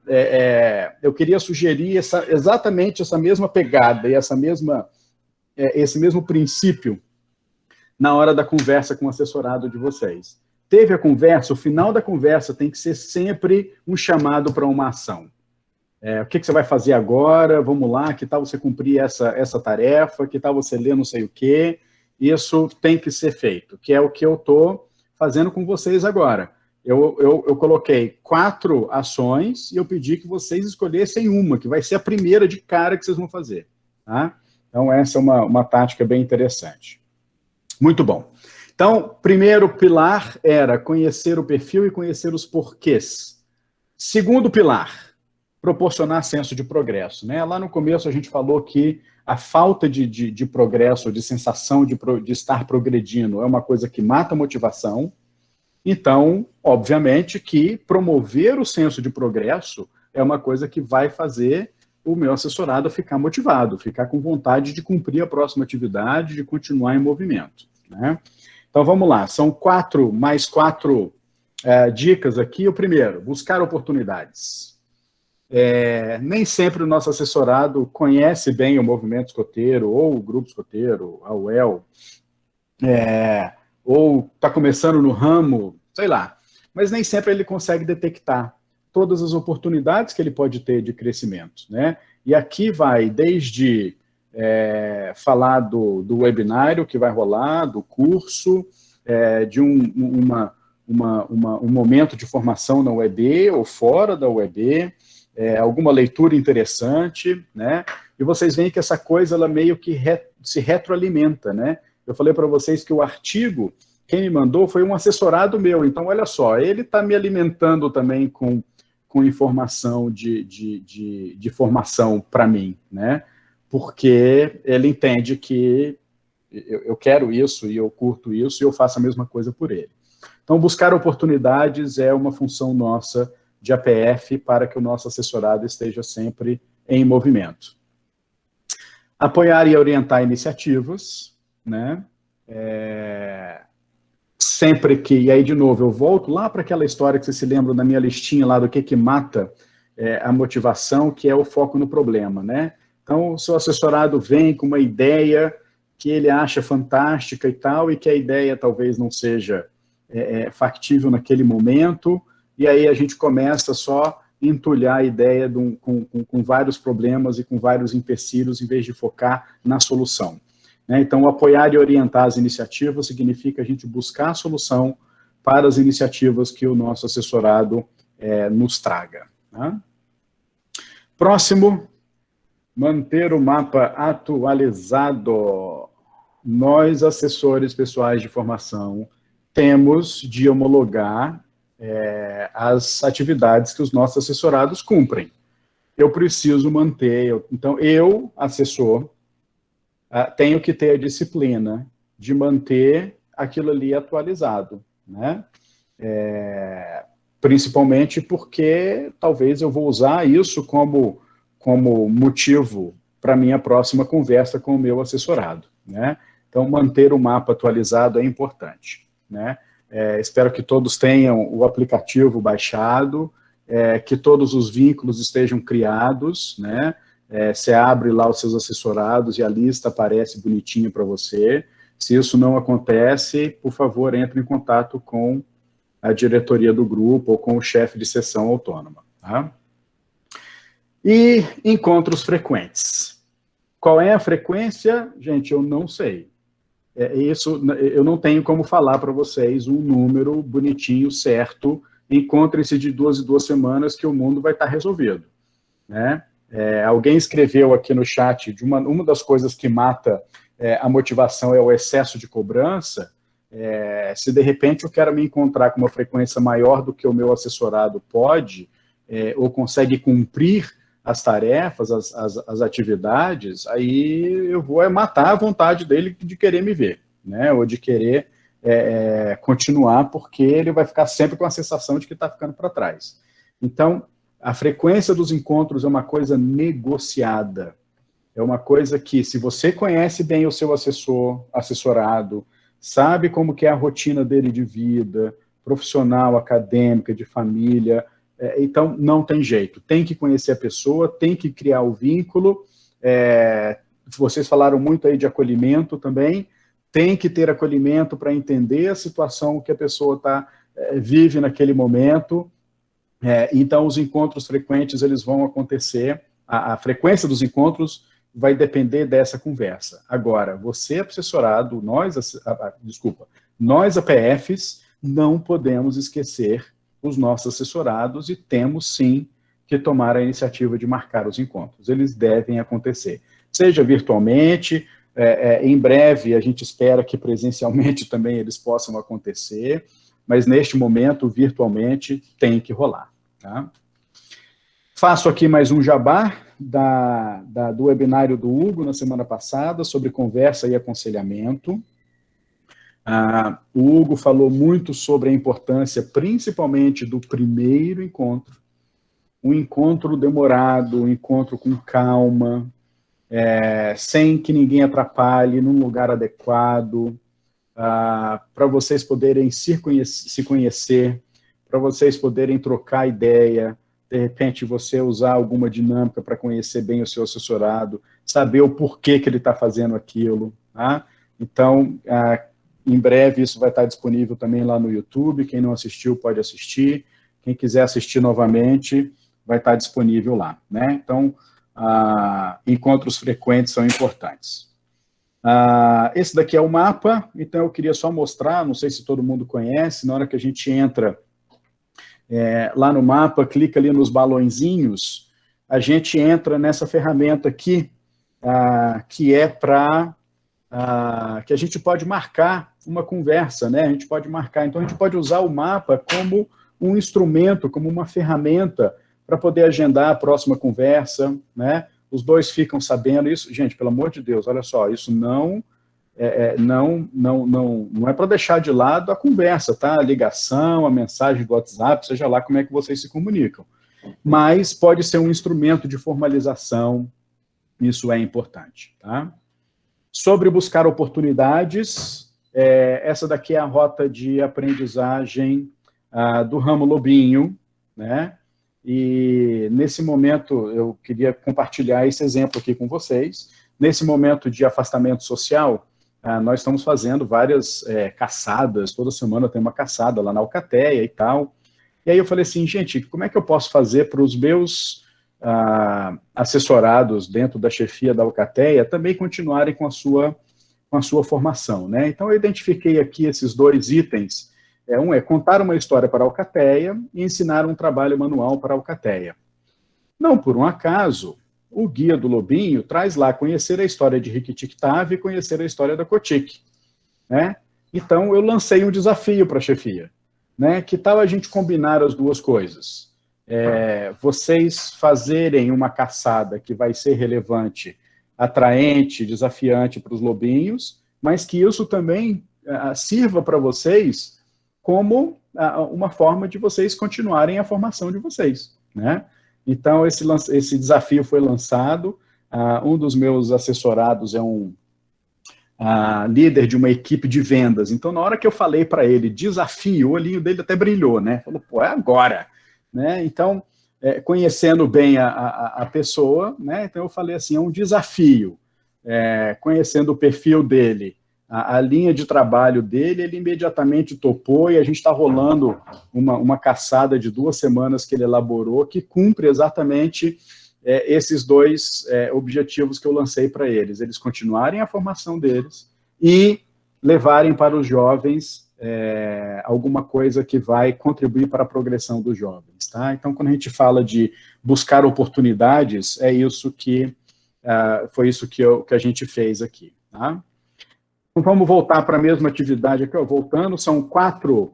eu queria sugerir exatamente essa mesma pegada e esse mesmo princípio na hora da conversa com o assessorado de vocês. Teve a conversa, o final da conversa tem que ser sempre um chamado para uma ação. O que você vai fazer agora? Vamos lá, que tal você cumprir essa tarefa? Que tal você ler não sei o quê? Isso tem que ser feito, que é o que eu estou fazendo com vocês agora. Eu coloquei 4 ações e eu pedi que vocês escolhessem uma, que vai ser a primeira de cara que vocês vão fazer. Tá? Então, essa é uma tática bem interessante. Muito bom. Então, primeiro pilar era conhecer o perfil e conhecer os porquês. Segundo pilar, proporcionar senso de progresso. Né? Lá no começo a gente falou que a falta de progresso, de sensação de estar progredindo é uma coisa que mata a motivação. Então, obviamente que promover o senso de progresso é uma coisa que vai fazer o meu assessorado ficar motivado, ficar com vontade de cumprir a próxima atividade, de continuar em movimento. Né? Então, vamos lá. São mais quatro dicas aqui. O primeiro, buscar oportunidades. Nem sempre o nosso assessorado conhece bem o movimento escoteiro, ou o grupo escoteiro, a UEL. ou está começando no ramo, sei lá. Mas nem sempre ele consegue detectar todas as oportunidades que ele pode ter de crescimento, né? E aqui vai desde falar do webinário que vai rolar, do curso, de um momento de formação na UEB ou fora da UEB, alguma leitura interessante, né? E vocês veem que essa coisa, ela meio que se retroalimenta, né? Eu falei para vocês que o artigo, quem me mandou foi um assessorado meu, então olha só, ele está me alimentando também com informação de formação para mim, né? Porque ele entende que eu quero isso e eu curto isso e eu faço a mesma coisa por ele. Então, buscar oportunidades é uma função nossa de APF para que o nosso assessorado esteja sempre em movimento. Apoiar e orientar iniciativas, né? Sempre que, e aí de novo, eu volto lá para aquela história que vocês se lembram da minha listinha lá do que mata a motivação, que é o foco no problema, né? Então, o seu assessorado vem com uma ideia que ele acha fantástica e tal, e que a ideia talvez não seja factível naquele momento, e aí a gente começa só a entulhar a ideia com vários problemas e com vários empecilhos, em vez de focar na solução. Né? Então, apoiar e orientar as iniciativas significa a gente buscar a solução para as iniciativas que o nosso assessorado nos traga. Né? Próximo, manter o mapa atualizado. Nós, assessores pessoais de formação, temos de homologar as atividades que os nossos assessorados cumprem. Eu preciso manter, então eu, assessor, tenho que ter a disciplina de manter aquilo ali atualizado, né? Principalmente porque talvez eu vou usar isso como motivo para a minha próxima conversa com o meu assessorado, né? Então, manter o mapa atualizado é importante, né? Espero que todos tenham o aplicativo baixado, que todos os vínculos estejam criados, né? Você abre lá os seus assessorados e a lista aparece bonitinha para você. Se isso não acontece, por favor, entre em contato com a diretoria do grupo ou com o chefe de seção autônoma. Tá? E encontros frequentes. Qual é a frequência? Gente, eu não sei. Isso eu não tenho como falar para vocês um número bonitinho, certo. Encontrem-se de 2 em 2 semanas que o mundo vai estar resolvido. Né? Alguém escreveu aqui no chat de uma das coisas que mata a motivação é o excesso de cobrança. Se de repente eu quero me encontrar com uma frequência maior do que o meu assessorado pode, ou consegue cumprir as tarefas, as atividades, aí eu vou matar a vontade dele de querer me ver, né? Ou de querer continuar, porque ele vai ficar sempre com a sensação de que está ficando para trás. Então, a frequência dos encontros é uma coisa negociada. É uma coisa que, se você conhece bem o seu assessorado, sabe como que é a rotina dele de vida, profissional, acadêmica, de família, então não tem jeito. Tem que conhecer a pessoa, tem que criar o vínculo. Vocês falaram muito aí de acolhimento também. Tem que ter acolhimento para entender a situação que a pessoa vive naquele momento. Então, os encontros frequentes, eles vão acontecer. A frequência dos encontros vai depender dessa conversa. Agora, você, assessorado, nós APFs, não podemos esquecer os nossos assessorados e temos, sim, que tomar a iniciativa de marcar os encontros. Eles devem acontecer. Seja virtualmente, em breve a gente espera que presencialmente também eles possam acontecer, mas neste momento, virtualmente, tem que rolar. Tá? Faço aqui mais um jabá do webinário do Hugo na semana passada sobre conversa e aconselhamento. O Hugo falou muito sobre a importância, principalmente, do primeiro encontro. Um encontro demorado, um encontro com calma, sem que ninguém atrapalhe, num lugar adequado, para vocês poderem se conhecer, para vocês poderem trocar ideia, de repente você usar alguma dinâmica para conhecer bem o seu assessorado, saber o porquê que ele está fazendo aquilo. Tá? Então, em breve isso vai estar disponível também lá no YouTube, quem não assistiu pode assistir, quem quiser assistir novamente vai estar disponível lá, né? Então, encontros frequentes são importantes. Esse daqui é o mapa, então eu queria só mostrar, não sei se todo mundo conhece, na hora que a gente entra lá no mapa, clica ali nos balõezinhos, a gente entra nessa ferramenta aqui, que é para que a gente pode marcar uma conversa, né? A gente pode marcar, então a gente pode usar o mapa como um instrumento, como uma ferramenta para poder agendar a próxima conversa, né? Os dois ficam sabendo isso. Gente, pelo amor de Deus, olha só, isso não é para deixar de lado a conversa, tá? A ligação, a mensagem do WhatsApp, seja lá como é que vocês se comunicam. Mas pode ser um instrumento de formalização, isso é importante, tá? Sobre buscar oportunidades, essa daqui é a rota de aprendizagem do ramo Lobinho, né? E nesse momento eu queria compartilhar esse exemplo aqui com vocês. Nesse momento de afastamento social, nós estamos fazendo várias caçadas, toda semana tem uma caçada lá na Alcateia e tal. E aí eu falei assim, gente, como é que eu posso fazer para os meus assessorados dentro da chefia da Alcateia também continuarem com a sua formação, né? Então eu identifiquei aqui esses dois itens. Um é contar uma história para a Alcateia e ensinar um trabalho manual para a Alcateia. Não por um acaso, o Guia do Lobinho traz lá conhecer a história de Riquitictave e conhecer a história da Cotique, né? Então eu lancei um desafio para a chefia, né? Que tal a gente combinar as duas coisas? Vocês fazerem uma caçada que vai ser relevante, atraente, desafiante para os lobinhos, mas que isso também sirva para vocês como uma forma de vocês continuarem a formação de vocês, né? Então, esse desafio foi lançado, um dos meus assessorados é um líder de uma equipe de vendas, então, na hora que eu falei para ele, desafio, o olhinho dele até brilhou, né? Falou, pô, é agora, né? Então, conhecendo bem a pessoa, né? Então eu falei assim, é um desafio, conhecendo o perfil dele, a linha de trabalho dele, ele imediatamente topou e a gente está rolando uma caçada de 2 semanas que ele elaborou, que cumpre exatamente esses dois objetivos que eu lancei para eles. Eles continuarem a formação deles e levarem para os jovens alguma coisa que vai contribuir para a progressão dos jovens, tá? Então, quando a gente fala de buscar oportunidades, isso que foi isso que a gente fez aqui, tá? Então, vamos voltar para a mesma atividade aqui, ó, voltando, são 4,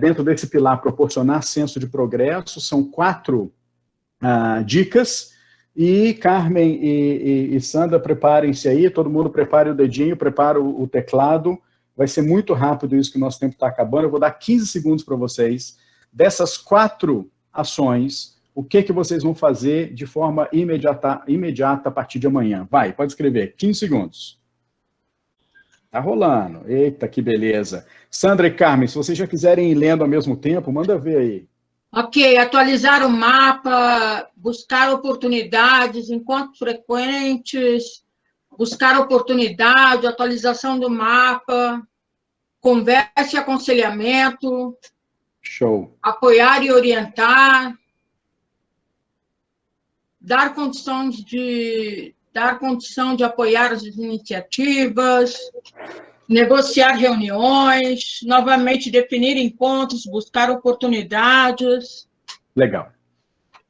dentro desse pilar proporcionar senso de progresso, são 4 dicas, e Carmen e Sandra, preparem-se aí, todo mundo prepare o dedinho, prepare o teclado, vai ser muito rápido isso que o nosso tempo está acabando, eu vou dar 15 segundos para vocês, dessas 4 ações, o que vocês vão fazer de forma imediata a partir de amanhã? Vai, pode escrever, 15 segundos. Tá rolando. Eita, que beleza. Sandra e Carmen, se vocês já quiserem ir lendo ao mesmo tempo, manda ver aí. Ok, atualizar o mapa, buscar oportunidades, encontros frequentes, buscar oportunidade, atualização do mapa, conversa e aconselhamento. Show. Apoiar e orientar, dar condição de apoiar as iniciativas, negociar reuniões, novamente definir encontros, buscar oportunidades. Legal.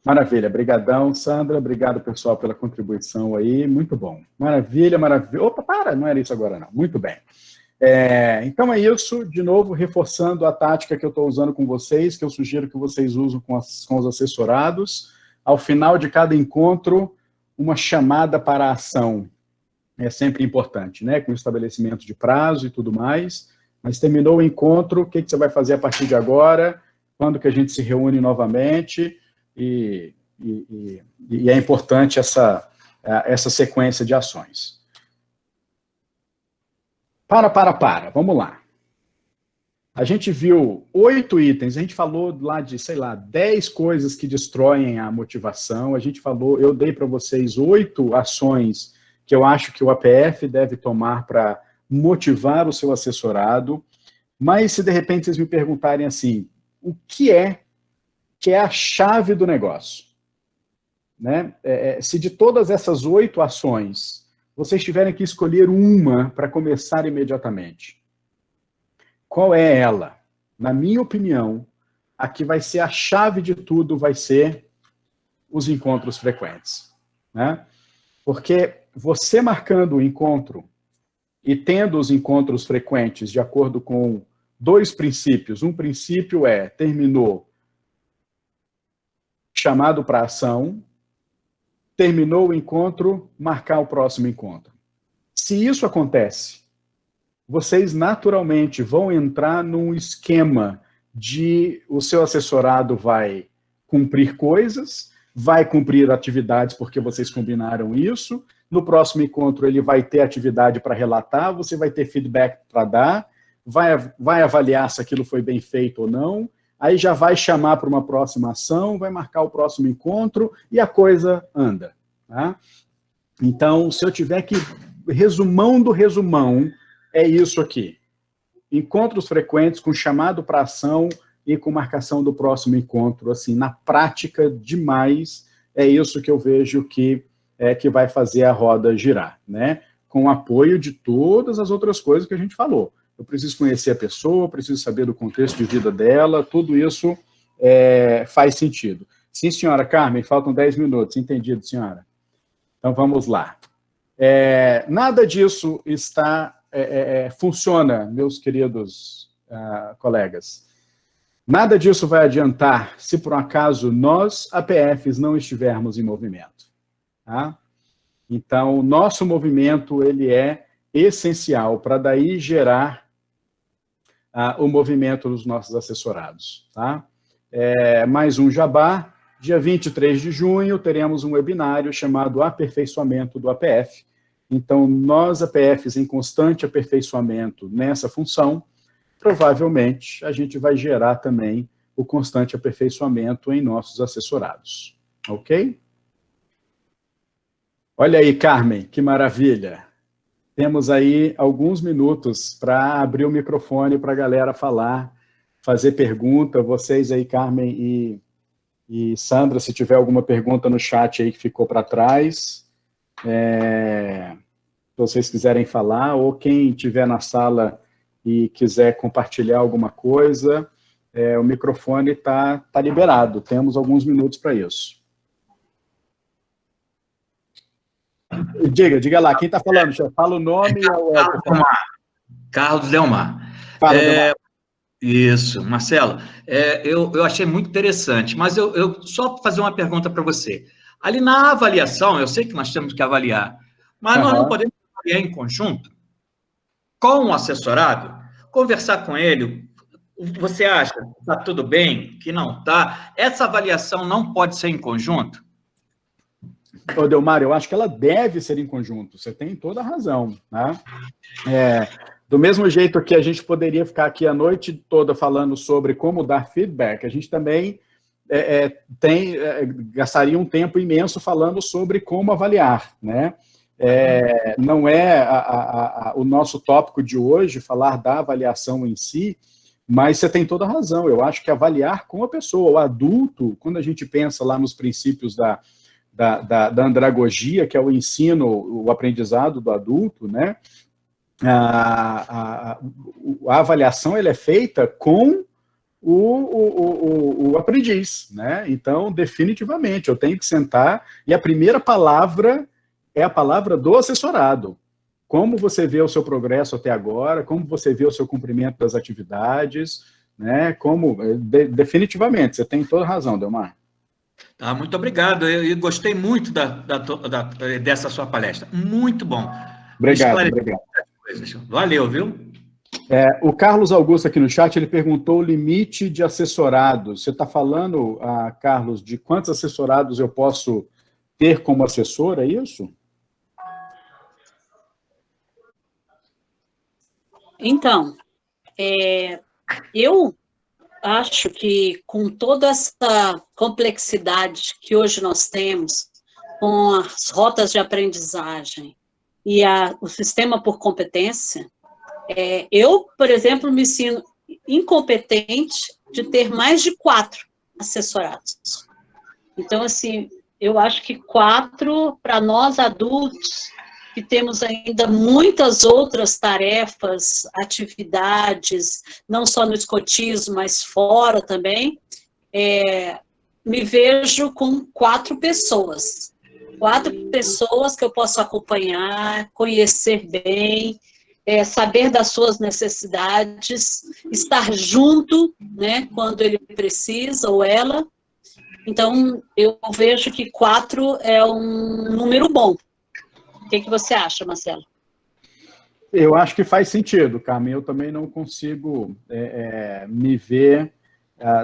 Maravilha. Obrigadão, Sandra. Obrigado, pessoal, pela contribuição aí. Muito bom. Maravilha, maravilha. Opa, não era isso agora, não. Muito bem. Então é isso, de novo, reforçando a tática que eu estou usando com vocês, que eu sugiro que vocês usem com os assessorados. Ao final de cada encontro, uma chamada para a ação. É sempre importante, né? Com estabelecimento de prazo e tudo mais. Mas terminou o encontro, o que você vai fazer a partir de agora? Quando que a gente se reúne novamente? E é importante essa sequência de ações. Vamos lá. A gente viu 8 itens, a gente falou lá de, sei lá, 10 coisas que destroem a motivação, a gente falou, eu dei para vocês 8 ações que eu acho que o APF deve tomar para motivar o seu assessorado, mas se de repente vocês me perguntarem assim, o que é a chave do negócio? Né? Se de todas essas 8 ações, vocês tiverem que escolher uma para começar imediatamente, qual é ela? Na minha opinião, a que vai ser a chave de tudo vai ser os encontros frequentes. Né? Porque você marcando o encontro e tendo os encontros frequentes de acordo com 2 princípios. Um princípio terminou, chamado para ação, terminou o encontro, marcar o próximo encontro. Se isso acontece, vocês naturalmente vão entrar num esquema de o seu assessorado vai cumprir coisas, vai cumprir atividades porque vocês combinaram isso, no próximo encontro ele vai ter atividade para relatar, você vai ter feedback para dar, vai avaliar se aquilo foi bem feito ou não, aí já vai chamar para uma próxima ação, vai marcar o próximo encontro e a coisa anda. Tá? Então, se eu tiver que... Resumão do resumão é isso aqui. Encontros frequentes com chamado para ação e com marcação do próximo encontro. Assim, na prática, demais, é isso que eu vejo que vai fazer a roda girar, né? Com o apoio de todas as outras coisas que a gente falou. Eu preciso conhecer a pessoa, preciso saber do contexto de vida dela, tudo isso faz sentido. Sim, senhora Carmen, faltam 10 minutos. Entendido, senhora? Então, vamos lá. Nada disso funciona, meus queridos colegas. Nada disso vai adiantar se, por um acaso, nós, APFs, não estivermos em movimento. Tá? Então, o nosso movimento ele é essencial para daí gerar o movimento dos nossos assessorados. Tá? Mais um jabá, dia 23 de junho, teremos um webinário chamado Aperfeiçoamento do APF. Então, nós, APFs, em constante aperfeiçoamento nessa função, provavelmente a gente vai gerar também o constante aperfeiçoamento em nossos assessorados. Ok? Olha aí, Carmen, que maravilha. Temos aí alguns minutos para abrir o microfone para a galera falar, fazer pergunta. Vocês aí, Carmen e Sandra, se tiver alguma pergunta no chat aí que ficou para trás, se vocês quiserem falar, ou quem estiver na sala e quiser compartilhar alguma coisa, o microfone está liberado. Temos alguns minutos para isso. Diga lá, quem está falando? Já fala o nome. Carlos Delmar. Fala, Delmar. Isso, Marcelo. Eu achei muito interessante, mas eu só fazer uma pergunta para você. Ali na avaliação, eu sei que nós temos que avaliar, mas nós não podemos avaliar em conjunto com o assessorado, conversar com ele. Você acha que está tudo bem, que não está? Essa avaliação não pode ser em conjunto? Ô, Delmar, eu acho que ela deve ser em conjunto, você tem toda a razão, né? Do mesmo jeito que a gente poderia ficar aqui a noite toda falando sobre como dar feedback, a gente também gastaria um tempo imenso falando sobre como avaliar, né? Não é o nosso tópico de hoje falar da avaliação em si, mas você tem toda a razão. Eu acho que avaliar com a pessoa, o adulto, quando a gente pensa lá nos princípios da andragogia, que é o ensino, o aprendizado do adulto, né? A avaliação ela é feita com o aprendiz, né? Então, definitivamente, eu tenho que sentar e a primeira palavra é a palavra do assessorado. Como você vê o seu progresso até agora, como você vê o seu cumprimento das atividades, né? Definitivamente, você tem toda a razão, Delmar. Tá, muito obrigado. Eu gostei muito dessa sua palestra. Muito bom. Obrigado. Valeu, viu? O Carlos Augusto aqui no chat, ele perguntou o limite de assessorados. Você está falando, Carlos, de quantos assessorados eu posso ter como assessor, é isso? Então, eu acho que com toda essa complexidade que hoje nós temos, com as rotas de aprendizagem e o sistema por competência, Eu, por exemplo, me sinto incompetente de ter mais de 4 assessorados. Então, assim, eu acho que 4, para nós adultos, que temos ainda muitas outras tarefas, atividades, não só no escotismo, mas fora também, me vejo com 4 pessoas. 4 pessoas que eu posso acompanhar, conhecer bem, saber das suas necessidades, estar junto, né, quando ele precisa, ou ela. Então, eu vejo que 4 é um número bom. O que você acha, Marcelo? Eu acho que faz sentido, Carmen. Eu também não consigo me ver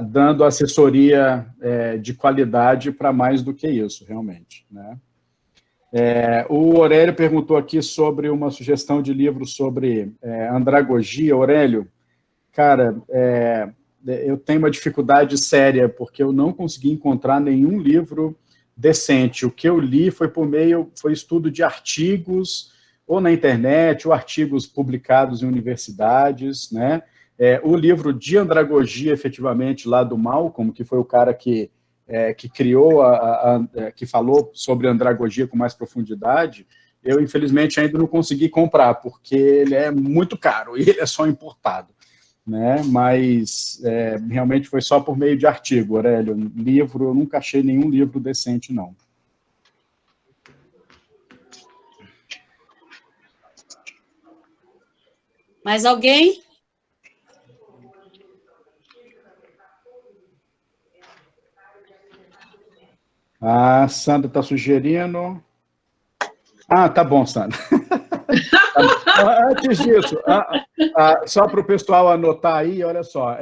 dando assessoria de qualidade para mais do que isso, realmente, né? O Aurélio perguntou aqui sobre uma sugestão de livro sobre andragogia. Aurélio, cara, eu tenho uma dificuldade séria, porque eu não consegui encontrar nenhum livro decente. O que eu li foi estudo de artigos, ou na internet, ou artigos publicados em universidades, né? O livro de andragogia, efetivamente, lá do Malcolm, que foi o cara que criou, que falou sobre andragogia com mais profundidade, eu, infelizmente, ainda não consegui comprar, porque ele é muito caro e ele é só importado, né? Mas realmente foi só por meio de artigo, Aurélio. Livro, eu nunca achei nenhum livro decente, não. Mais alguém? A Sandra está sugerindo... tá bom, Sandra. Antes disso, só para o pessoal anotar aí, olha só,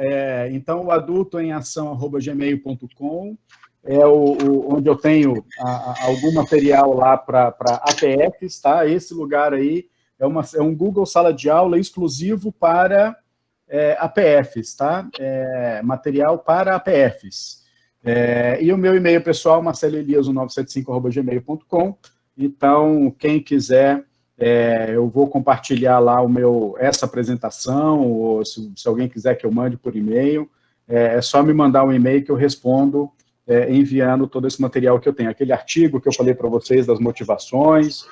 então o adultoemação@gmail.com é onde eu tenho algum material lá para APFs, tá? Esse lugar aí é um Google Sala de Aula exclusivo para APFs, tá? Material para APFs. E o meu e-mail pessoal, marceloelias1975@gmail.com. Então, quem quiser, eu vou compartilhar lá essa apresentação, ou se alguém quiser que eu mande por e-mail, é só me mandar um e-mail que eu respondo, enviando todo esse material que eu tenho. Aquele artigo que eu falei para vocês das motivações,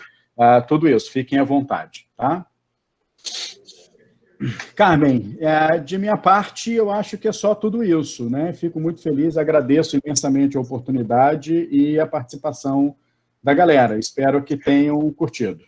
tudo isso, fiquem à vontade, tá? Carmen, de minha parte, eu acho que é só tudo isso, né? Fico muito feliz, agradeço imensamente a oportunidade e a participação da galera. Espero que tenham curtido.